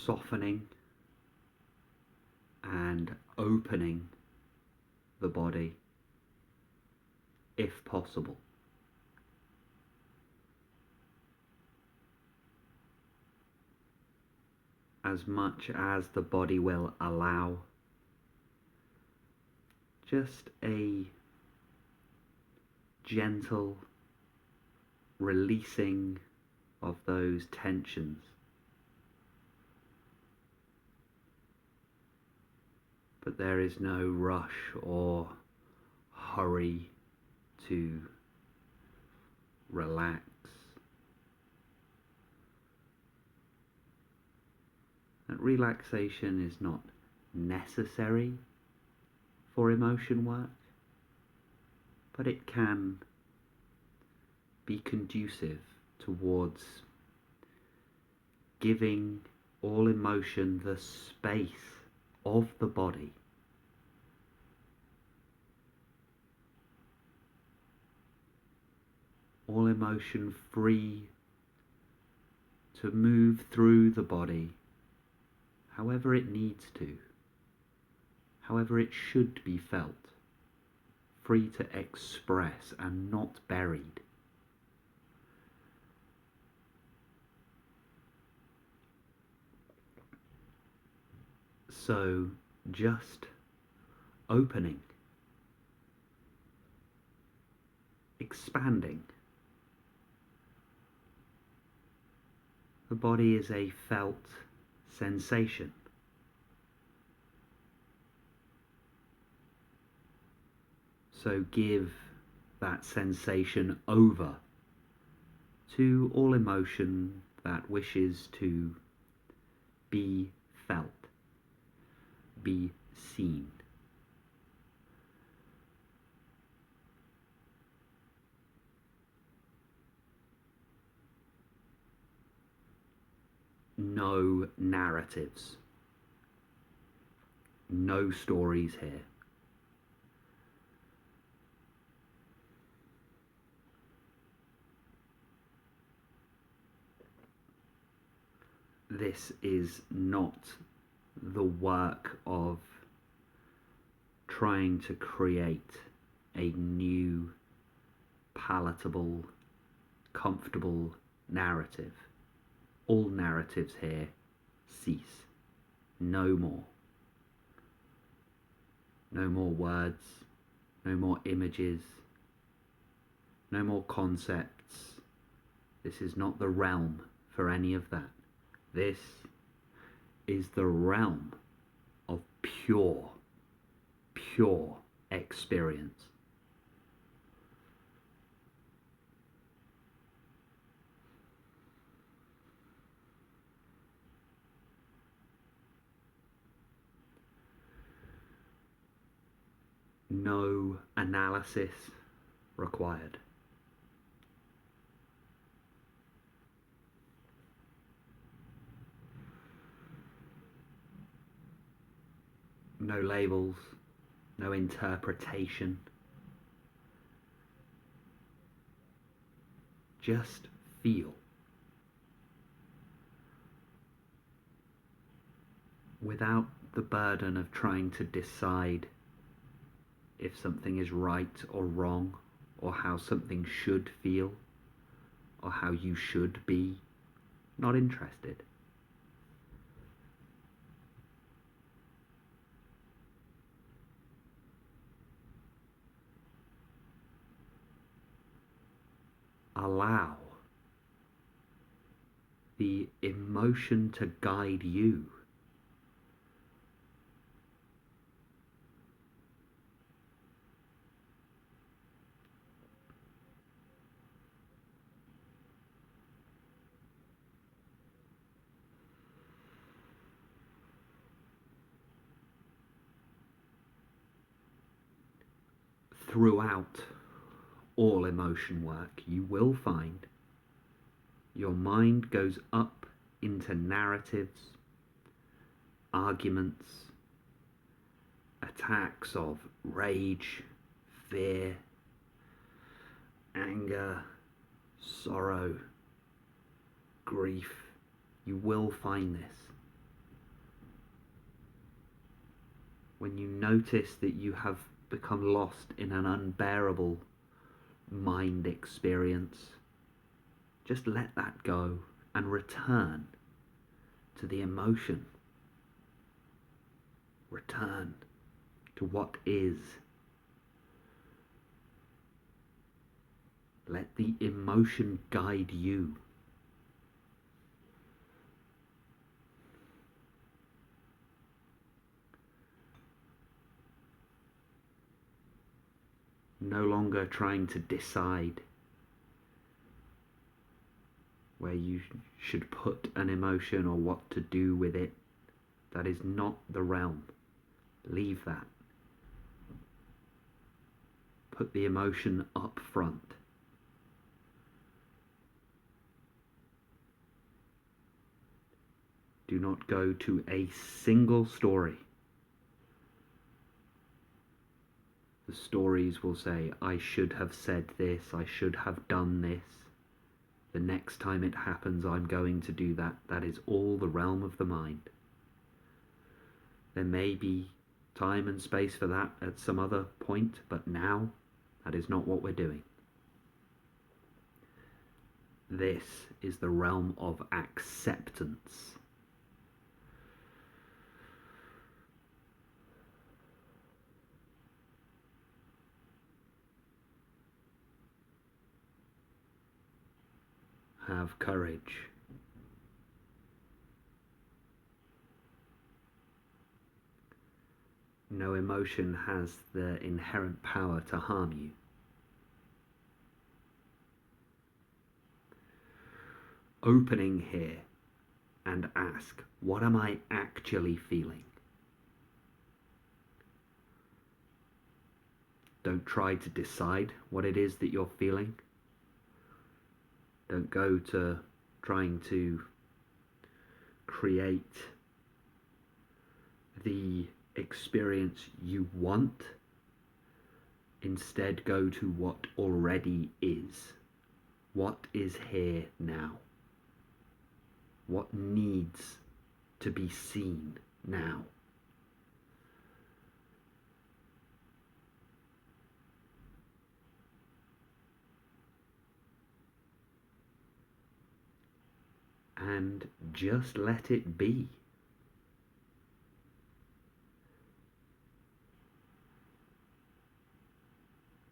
softening and opening the body if possible. As much as the body will allow, just a gentle releasing of those tensions. But there is no rush or hurry to relax. That relaxation is not necessary for emotion work, but it can be conducive towards giving all emotion the space of the body. All emotion free to move through the body however it needs to, however it should be felt, free to express and not buried. So just opening, expanding. The body is a felt sensation. So give that sensation over to all emotion that wishes to be felt, be seen. No narratives, no stories here. This is not the work of trying to create a new, palatable, comfortable narrative. All narratives here cease. No more. No more words, no more images, no more concepts. This is not the realm for any of that. This is the realm of pure experience. No analysis required. No labels, no interpretation. Just feel. Without the burden of trying to decide if something is right or wrong, or how something should feel, or how you should be. Not interested. Allow the emotion to guide you. Throughout all emotion work, you will find your mind goes up into narratives, arguments, attacks of rage, fear, anger, sorrow, grief. You will find this. when you notice that you have become lost in an unbearable mind experience, just let that go and return to the emotion. Return to what is. Let the emotion guide you. No longer trying to decide where you should put an emotion or what to do with it. That is not the realm. Leave that. Put the emotion up front. Do not go to a single story. The stories will say, I should have said this, I should have done this. The next time it happens, I'm going to do that. That is all the realm of the mind. There may be time and space for that at some other point, but now, that is not what we're doing. This is the realm of acceptance. Have courage. No emotion has the inherent power to harm you. Opening here and ask, what am I actually feeling? Don't try to decide what it is that you're feeling. Don't go to trying to create the experience you want. Instead, go to what already is. What is here now? What needs to be seen now? And just let it be.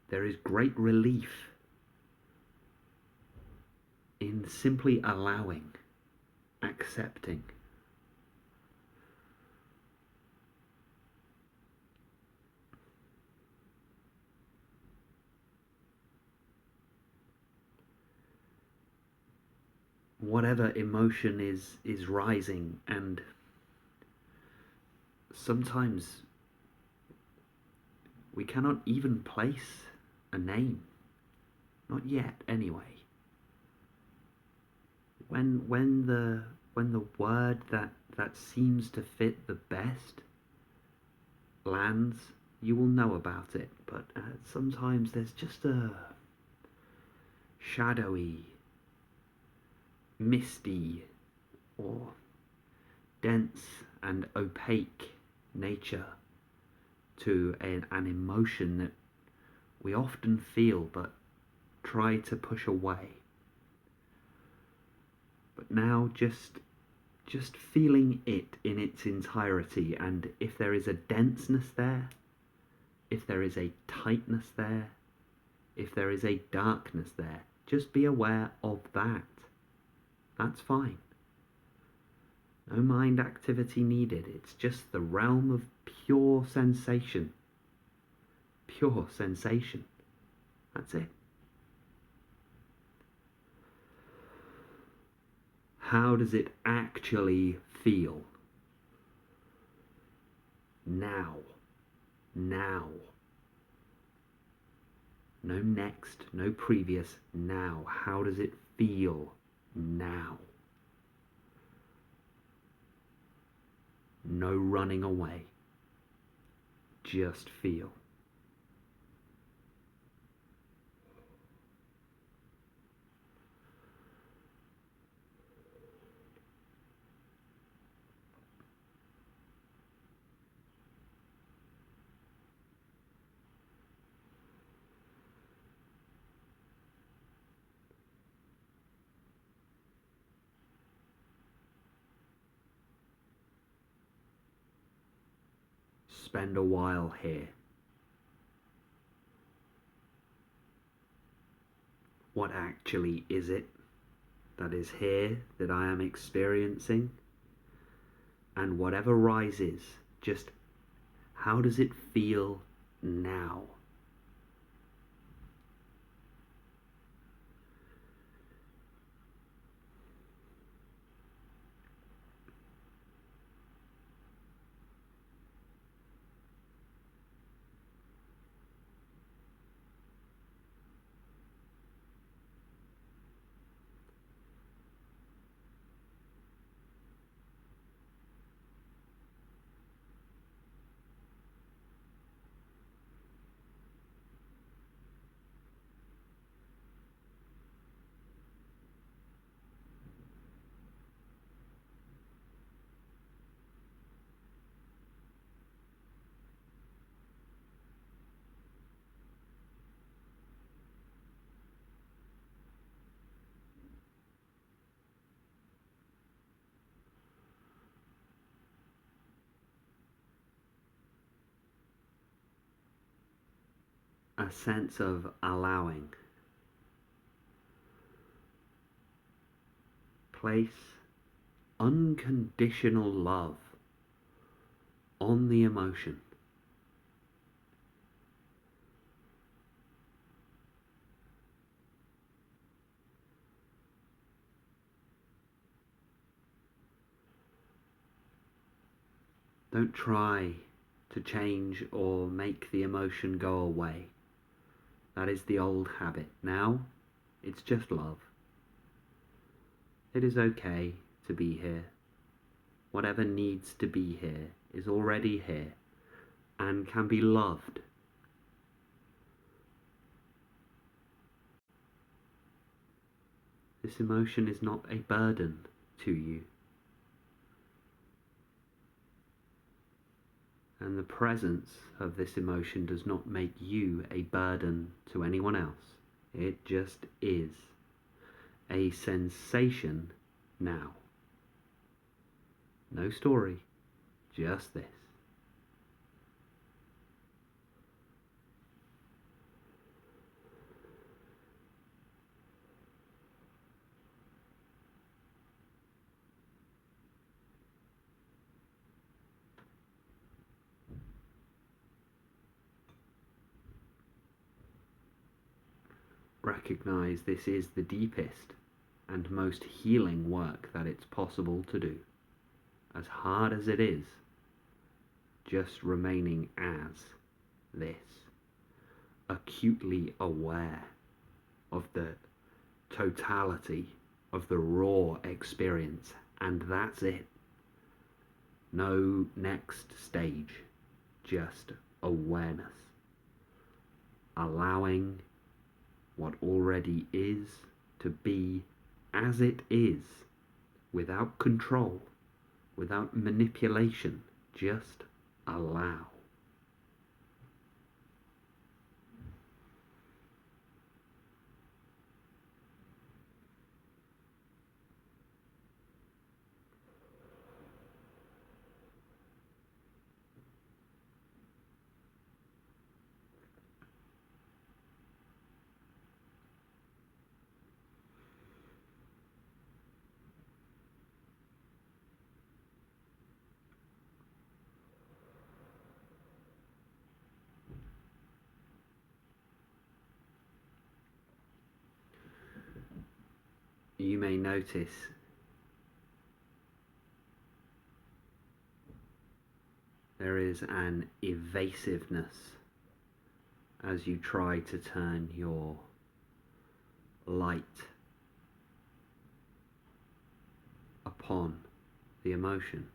There is great relief in simply allowing, accepting. Whatever emotion is rising, and sometimes we cannot even place a name. Not yet, anyway. When the word that seems to fit the best lands, you will know about it. But sometimes there's just a shadowy, misty, or dense and opaque nature to an emotion that we often feel but try to push away. But now just feeling it in its entirety, and if there is a denseness there, if there is a tightness there, if there is a darkness there, just be aware of that. That's fine. No mind activity needed. It's just the realm of pure sensation. Pure sensation. That's it. How does it actually feel? Now. Now. No next, no previous. Now. How does it feel now? No running away. Just feel. spend a while here. What actually is it that is here that I am experiencing? And whatever rises, just how does it feel now? A sense of allowing. Place unconditional love on the emotion. Don't try to change or make the emotion go away. That is the old habit. Now, it's just love. It is okay to be here. Whatever needs to be here is already here and can be loved. This emotion is not a burden to you. And the presence of this emotion does not make you a burden to anyone else. It just is a sensation now. No story, just this. Recognize this is the deepest and most healing work that it's possible to do. As hard as it is, just remaining as this, acutely aware of the totality of the raw experience, and that's it. No next stage, just awareness. Allowing what already is to be as it is, without control, without manipulation, just allow. You may notice there is an evasiveness as you try to turn your light upon the emotion.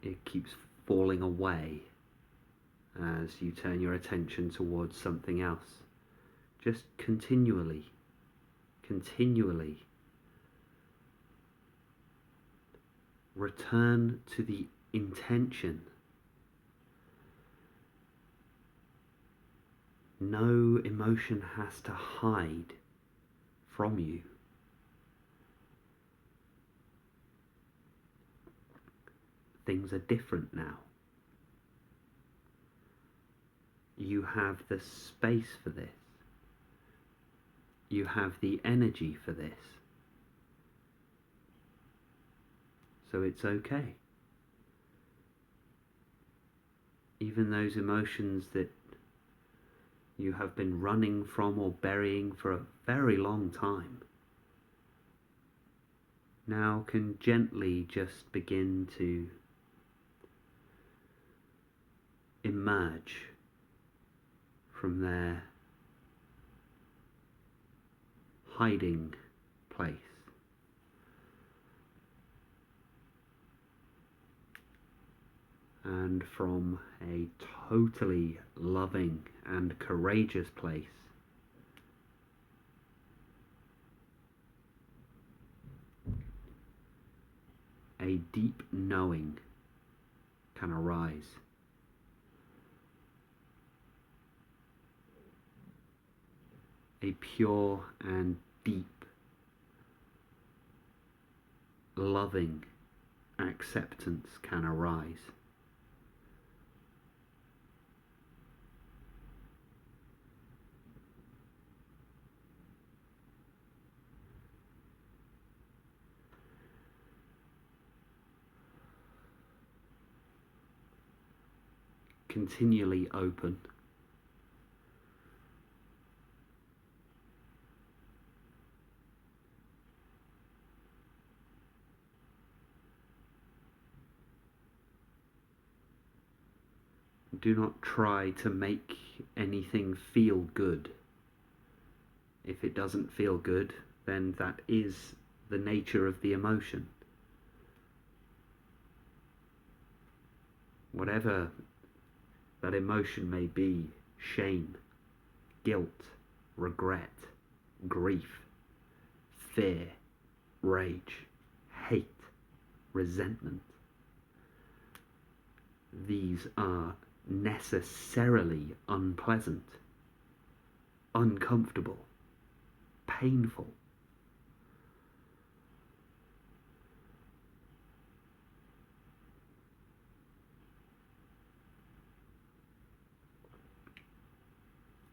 It keeps falling away as you turn your attention towards something else. Just continually return to the intention. No emotion has to hide from you. Things are different now. You have the space for this. You have the energy for this. So it's okay. Even those emotions that you have been running from or burying for a very long time now can gently just begin to emerge from their hiding place. And from a totally loving and courageous place, a deep knowing can arise. A pure and deep, loving acceptance can arise. Continually open. Do not try to make anything feel good. If it doesn't feel good, then that is the nature of the emotion. Whatever that emotion may be, shame, guilt, regret, grief, fear, rage, hate, resentment. These are necessarily unpleasant, uncomfortable, painful.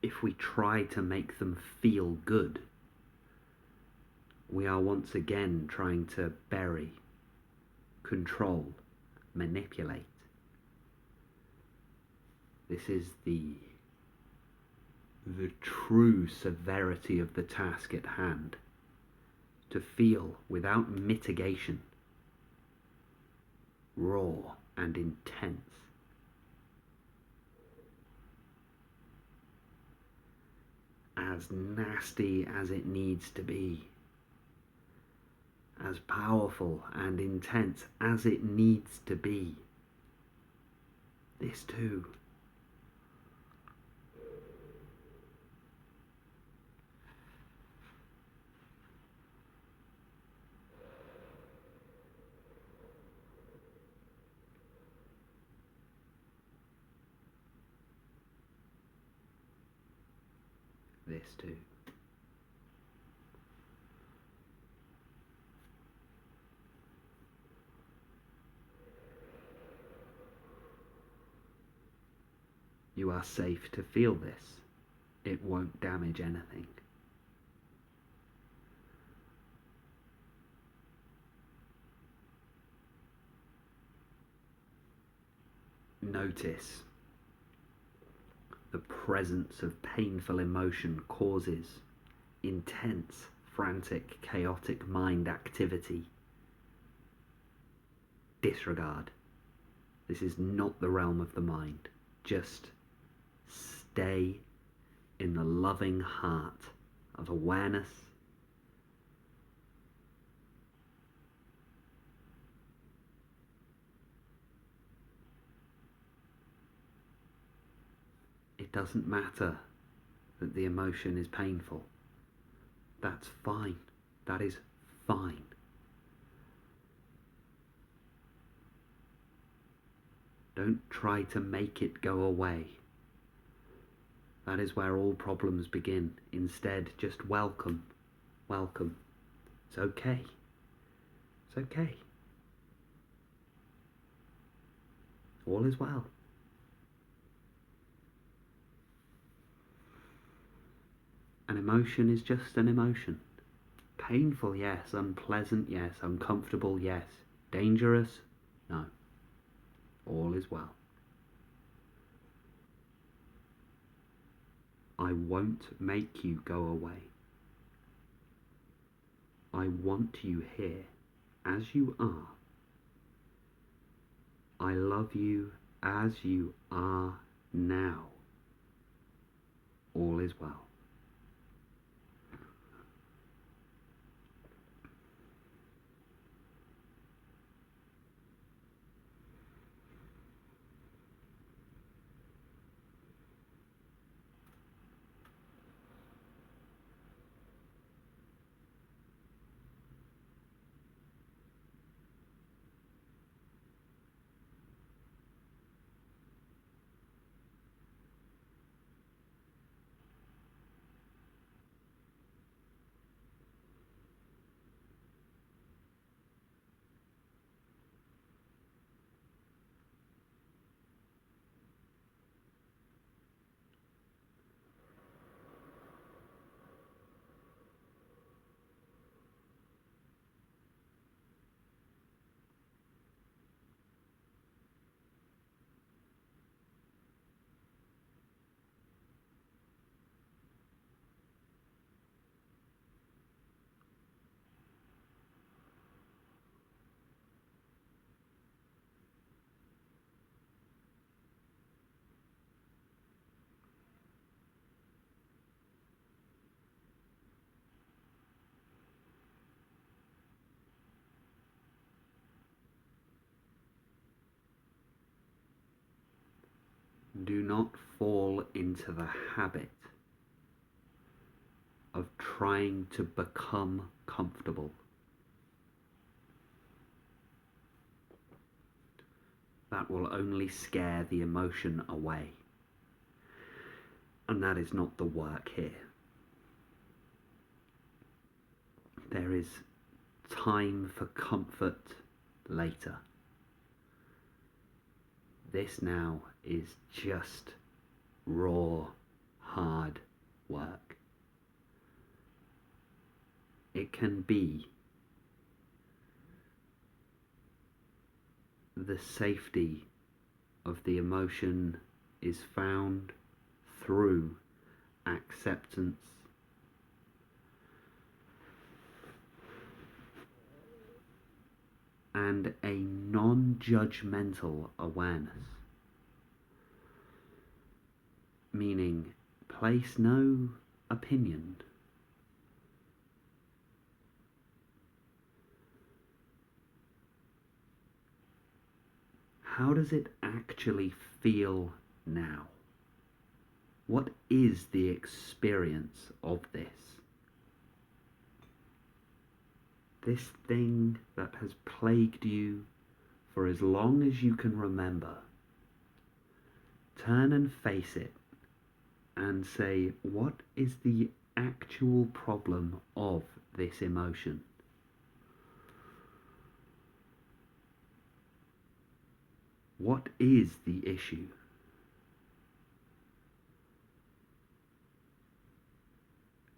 If we try to make them feel good, we are once again trying to bury, control, manipulate. This is the true severity of the task at hand, to feel without mitigation, raw and intense. As nasty as it needs to be, as powerful and intense as it needs to be. This too. This too. You are safe to feel this. It won't damage anything. Notice the presence of painful emotion causes intense, frantic, chaotic mind activity. Disregard. This is not the realm of the mind. Just stay in the loving heart of awareness. It doesn't matter that the emotion is painful. That's fine. That is fine. Don't try to make it go away. That is where all problems begin. Instead, just welcome. Welcome. It's okay. It's okay. all is well. An emotion is just an emotion. Painful, yes. Unpleasant, yes. Uncomfortable, yes. Dangerous? No. All is well. I won't make you go away. I want you here as you are. I love you as you are now. All is well. Do not fall into the habit of trying to become comfortable. That will only scare the emotion away. And that is not the work here. There is time for comfort later. This now is just raw, hard work. It can be the safety of the emotion is found through acceptance and a non-judgmental awareness, meaning place no opinion. How does it actually feel now? What is the experience of this? This thing that has plagued you for as long as you can remember. Turn and face it and say, what is the actual problem of this emotion? What is the issue?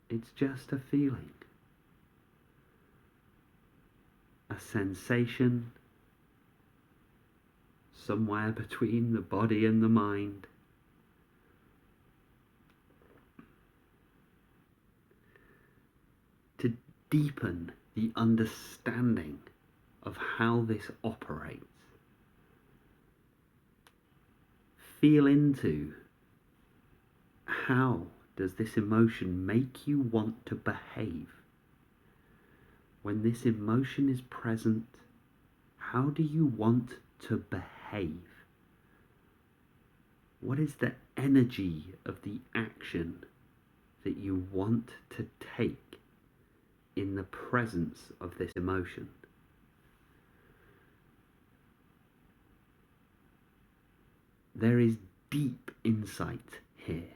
It's just a feeling. A sensation somewhere between the body and the mind. To deepen the understanding of how this operates. Feel into how does this emotion make you want to behave? When this emotion is present, how do you want to behave? What is the energy of the action that you want to take in the presence of this emotion? There is deep insight here.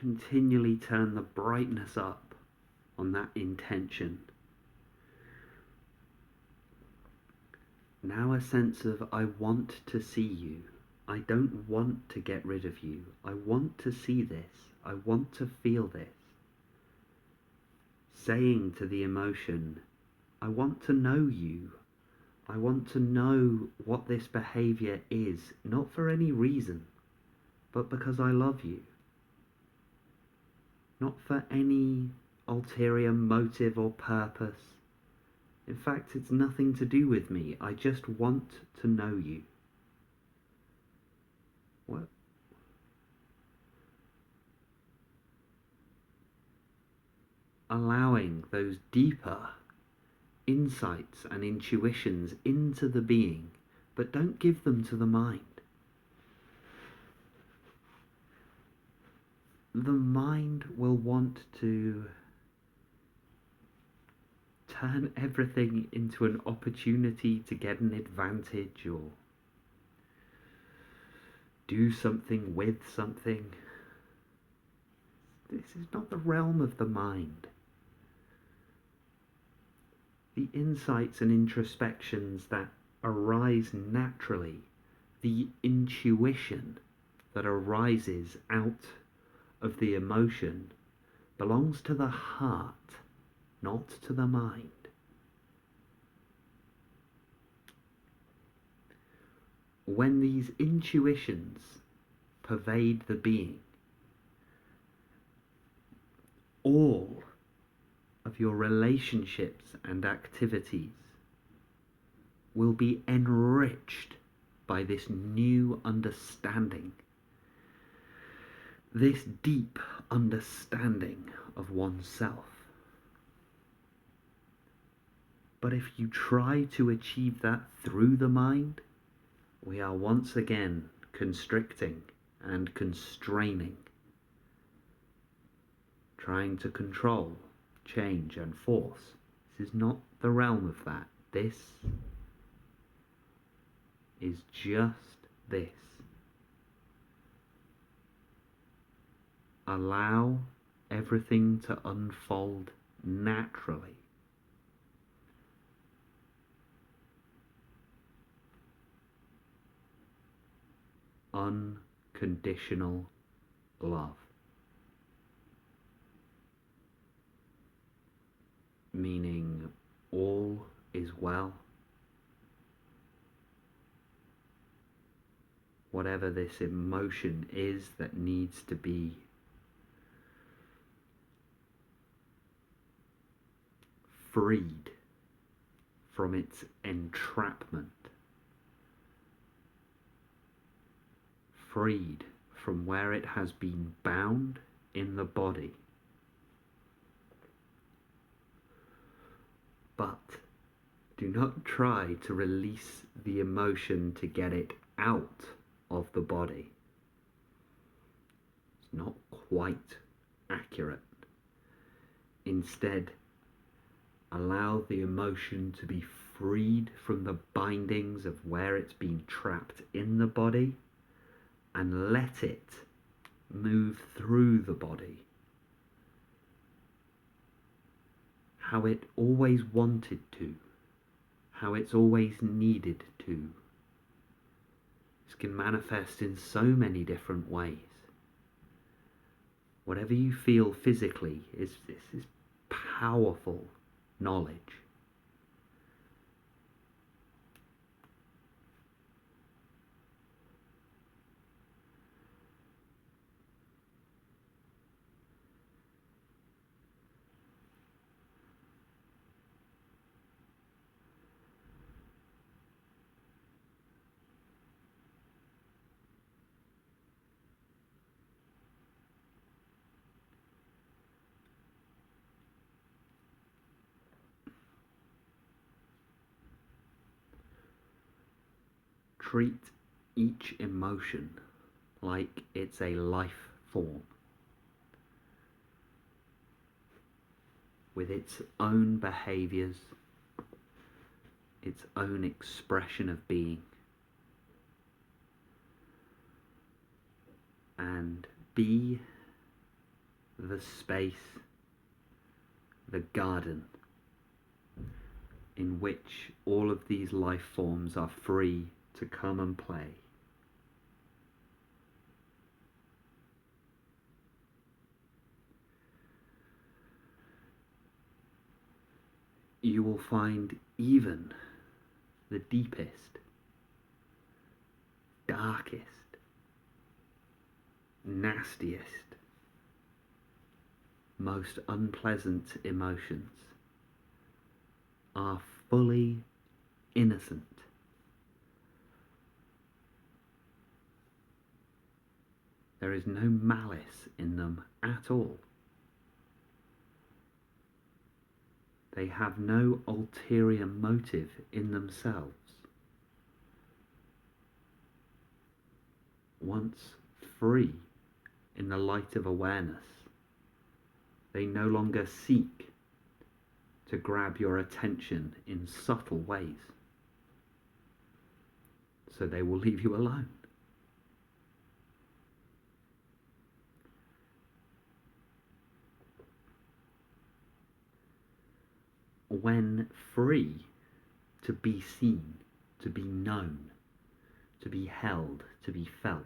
continually turn the brightness up on that intention. Now a sense of, I want to see you. I don't want to get rid of you. I want to see this. I want to feel this. Saying to the emotion, I want to know you. I want to know what this behavior is, not for any reason, but because I love you. Not for any ulterior motive or purpose. In fact, it's nothing to do with me. I just want to know you. What? Allowing those deeper insights and intuitions into the being, but don't give them to the mind. The mind will want to turn everything into an opportunity to get an advantage or do something with something. This is not the realm of the mind. The insights and introspections that arise naturally, the intuition that arises out of the emotion, belongs to the heart, not to the mind. When these intuitions pervade the being, all of your relationships and activities will be enriched by this new understanding, this deep understanding of oneself. But if you try to achieve that through the mind, we are once again constricting and constraining, trying to control, change and force. This is not the realm of that. This is just this. Allow everything to unfold naturally. Unconditional love. Meaning all is well. Whatever this emotion is that needs to be freed from its entrapment, freed from where it has been bound in the body. But do not try to release the emotion to get it out of the body. It's not quite accurate. Instead, allow the emotion to be freed from the bindings of where it's been trapped in the body and let it move through the body. How it always wanted to, how it's always needed to. This can manifest in so many different ways. Whatever you feel physically this is powerful knowledge. Treat each emotion like it's a life form with its own behaviors, its own expression of being, and be the space, the garden in which all of these life forms are free to come and play. You will find even the deepest, darkest, nastiest, most unpleasant emotions are fully innocent. There is no malice in them at all. They have no ulterior motive in themselves. Once free in the light of awareness, they no longer seek to grab your attention in subtle ways. So they will leave you alone. When free to be seen, to be known, to be held, to be felt,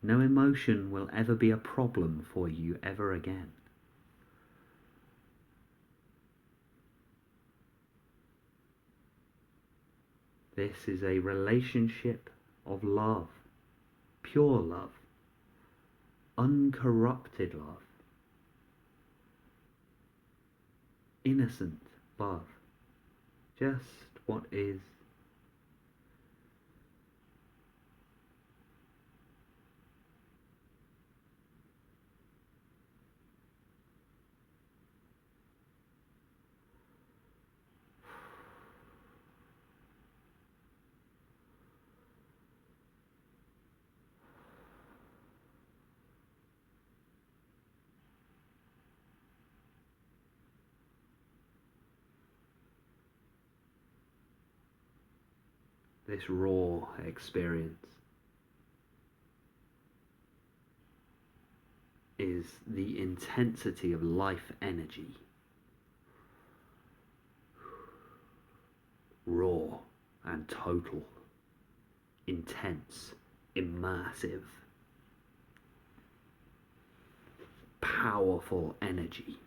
no emotion will ever be a problem for you ever again. This is a relationship of love, pure love, uncorrupted love, innocent love, just what is. This raw experience is the intensity of life energy. Raw and total, intense, immersive, powerful energy.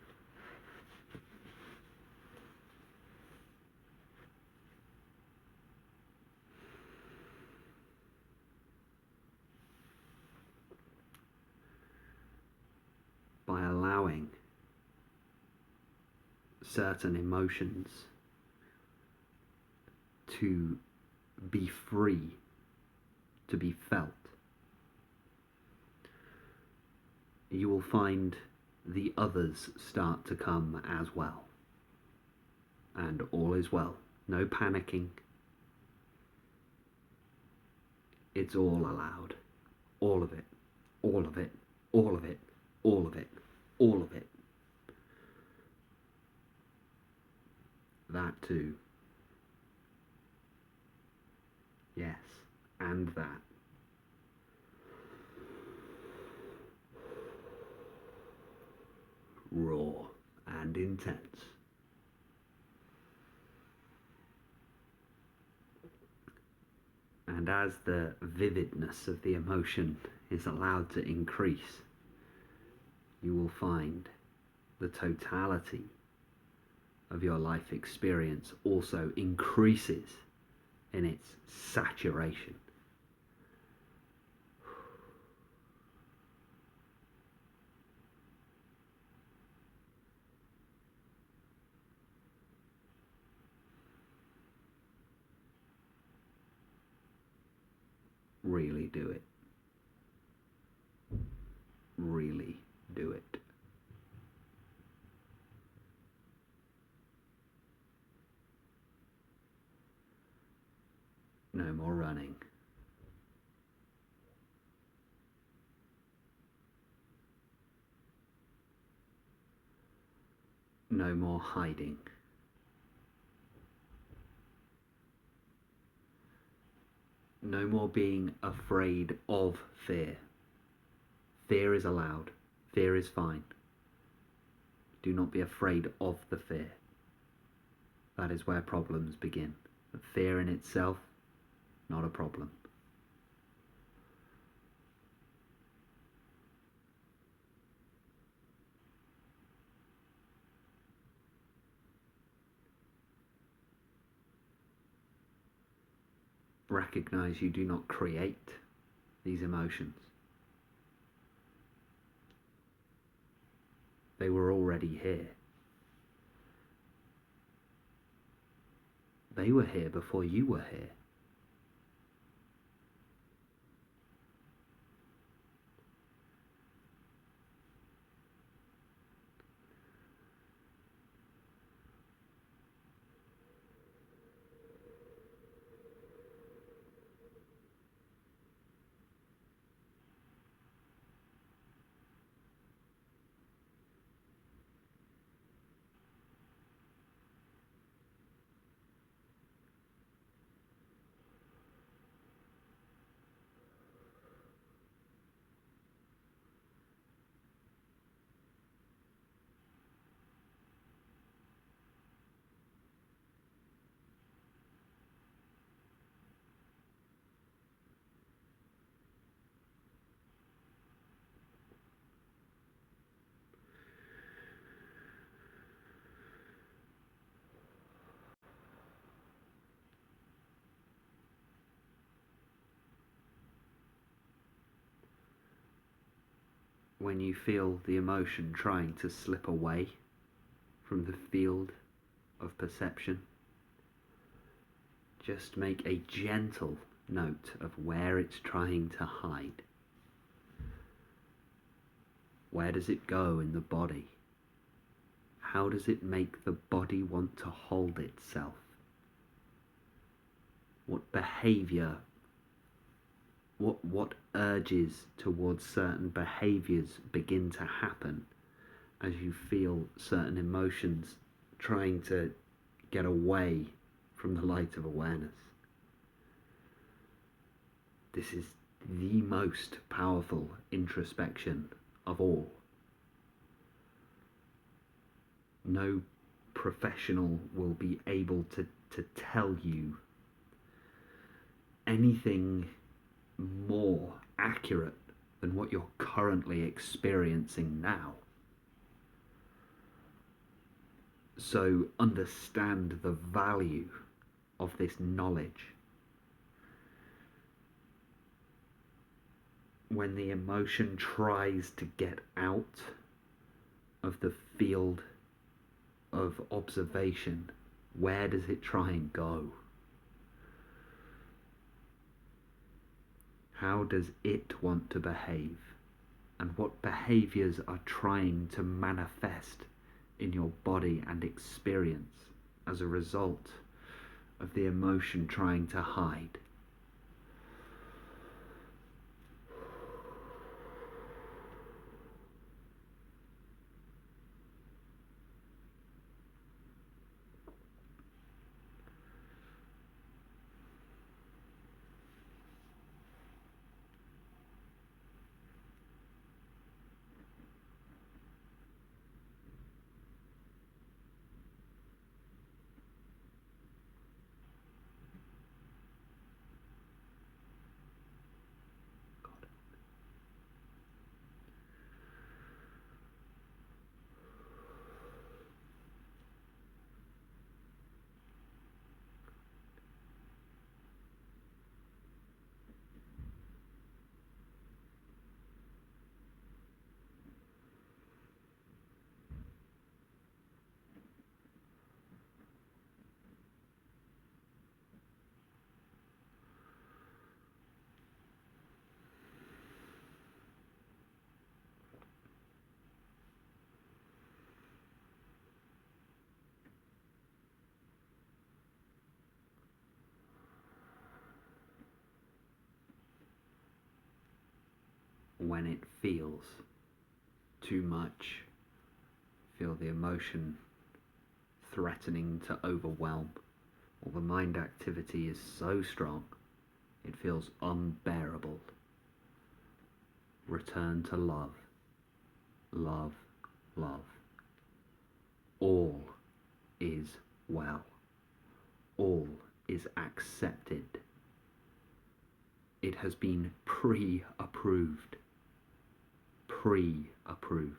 By allowing certain emotions to be free, to be felt, you will find the others start to come as well. And all is well. No panicking. It's all allowed. All of it. All of it. All of it. All of it. All of it. That too. Yes, and that. Raw and intense. And as the vividness of the emotion is allowed to increase, you will find the totality of your life experience also increases in its saturation. Really do it. Really do it. No more running. No more hiding. No more being afraid of fear. Fear is allowed. Fear is fine. Do not be afraid of the fear. That is where problems begin. But fear in itself, not a problem. Recognize you do not create these emotions. They were already here. They were here before you were here. When you feel the emotion trying to slip away from the field of perception, just make a gentle note of where it's trying to hide. Where does it go in the body? How does it make the body want to hold itself? What behavior, what urges towards certain behaviors begin to happen as you feel certain emotions trying to get away from the light of awareness? This is the most powerful introspection of all. No professional will be able to tell you anything more accurate than what you're currently experiencing now. So understand the value of this knowledge. When the emotion tries to get out of the field of observation, where does it try and go? How does it want to behave? And what behaviors are trying to manifest in your body and experience as a result of the emotion trying to hide? When it feels too much, feel the emotion threatening to overwhelm, or the mind activity is so strong it feels unbearable, return to love, love, love. All is well. All is accepted. It has been pre-approved. Pre-approved.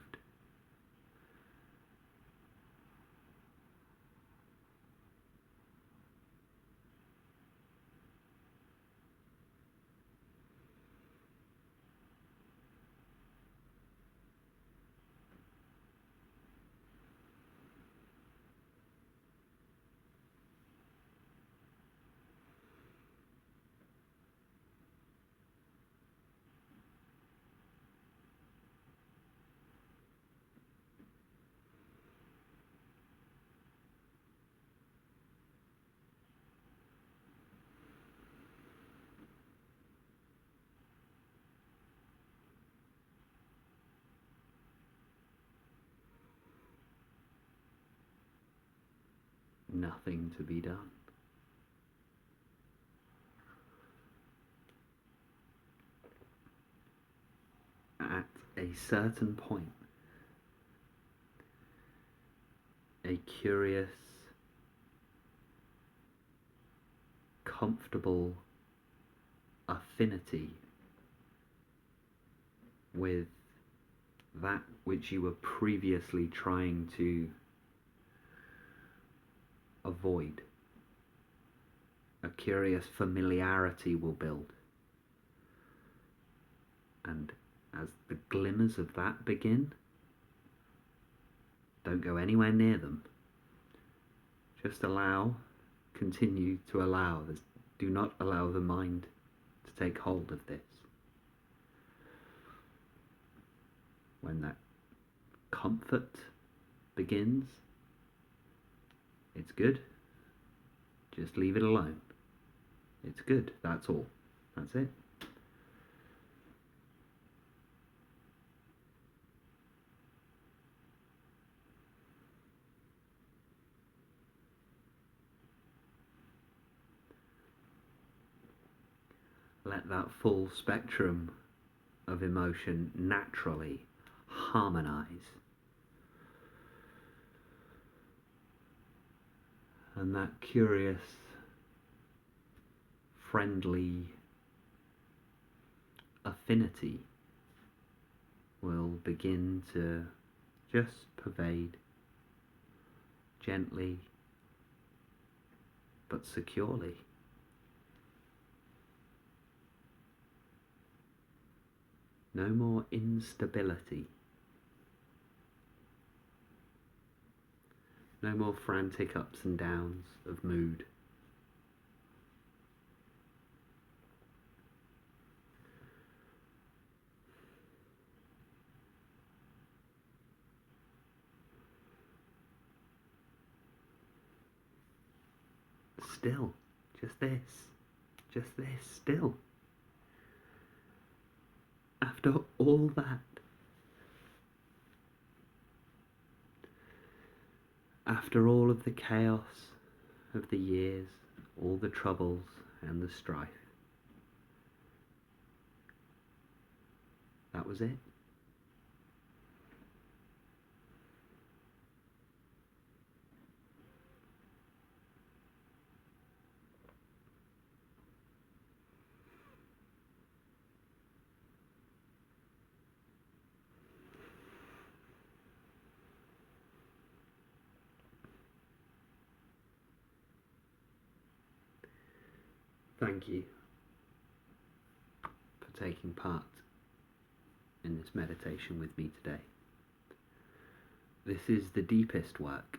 Nothing to be done. At a certain point, a curious, comfortable affinity with that which you were previously trying to avoid. A curious familiarity will build. And as the glimmers of that begin, don't go anywhere near them. Just continue to allow. Do not allow the mind to take hold of this. When that comfort begins, it's good. Just leave it alone. It's good. That's all. That's it. Let that full spectrum of emotion naturally harmonize. And that curious, friendly affinity will begin to just pervade gently but securely. No more instability. No more frantic ups and downs of mood. Still, just this, still. After all that, after all of the chaos of the years, all the troubles and the strife, that was it. Thank you for taking part in this meditation with me today. This is the deepest work,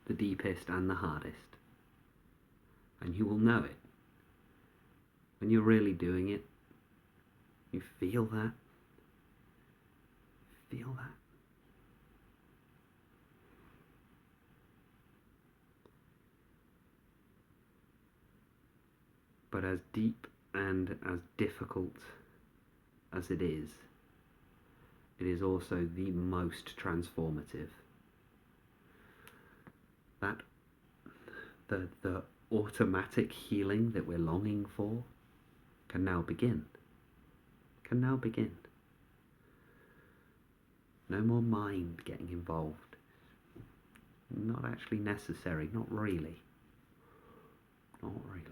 the deepest and the hardest, and you will know it. When you're really doing it, you feel that. Feel that. But as deep and as difficult as it is also the most transformative. That the automatic healing that we're longing for can now begin. Can now begin. No more mind getting involved. Not actually necessary, not really. Not really.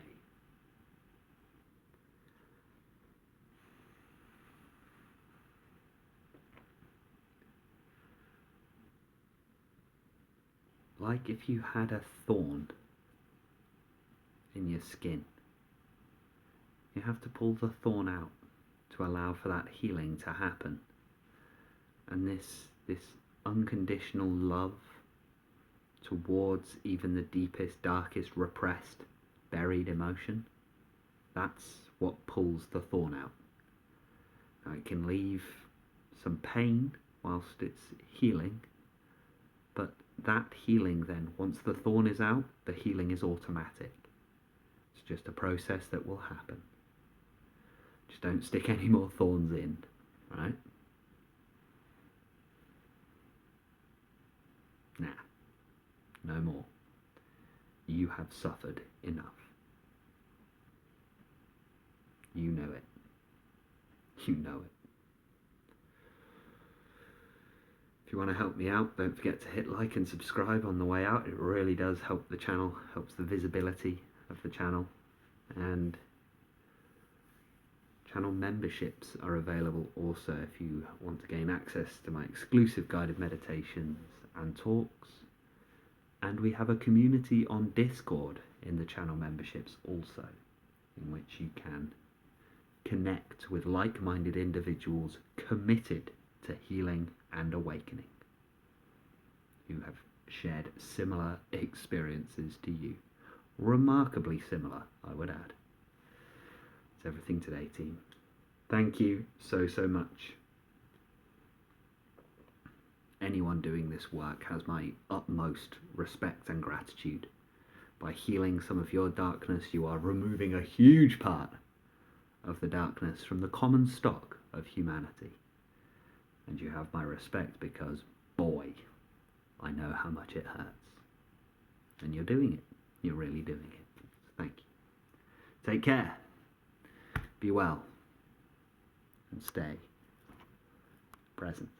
Like if you had a thorn in your skin. You have to pull the thorn out to allow for that healing to happen. And this unconditional love towards even the deepest, darkest, repressed, buried emotion, that's what pulls the thorn out. Now it can leave some pain whilst it's healing, but that healing then, once the thorn is out, the healing is automatic. It's just a process that will happen. Just don't stick any more thorns in, right? Nah, no more. You have suffered enough. You know it. You know it. If you want to help me out, don't forget to hit like and subscribe on the way out. It really does help the channel, helps the visibility of the channel. And channel memberships are available also if you want to gain access to my exclusive guided meditations and talks. And we have a community on Discord in the channel memberships also, in which you can connect with like-minded individuals committed to healing and awakening, who have shared similar experiences to you. Remarkably similar, I would add. It's everything today, team. Thank you so much. Anyone doing this work has my utmost respect and gratitude. By healing some of your darkness, you are removing a huge part of the darkness from the common stock of humanity. And you have my respect because, boy, I know how much it hurts. And you're doing it. You're really doing it. Thank you. Take care. Be well. And stay present.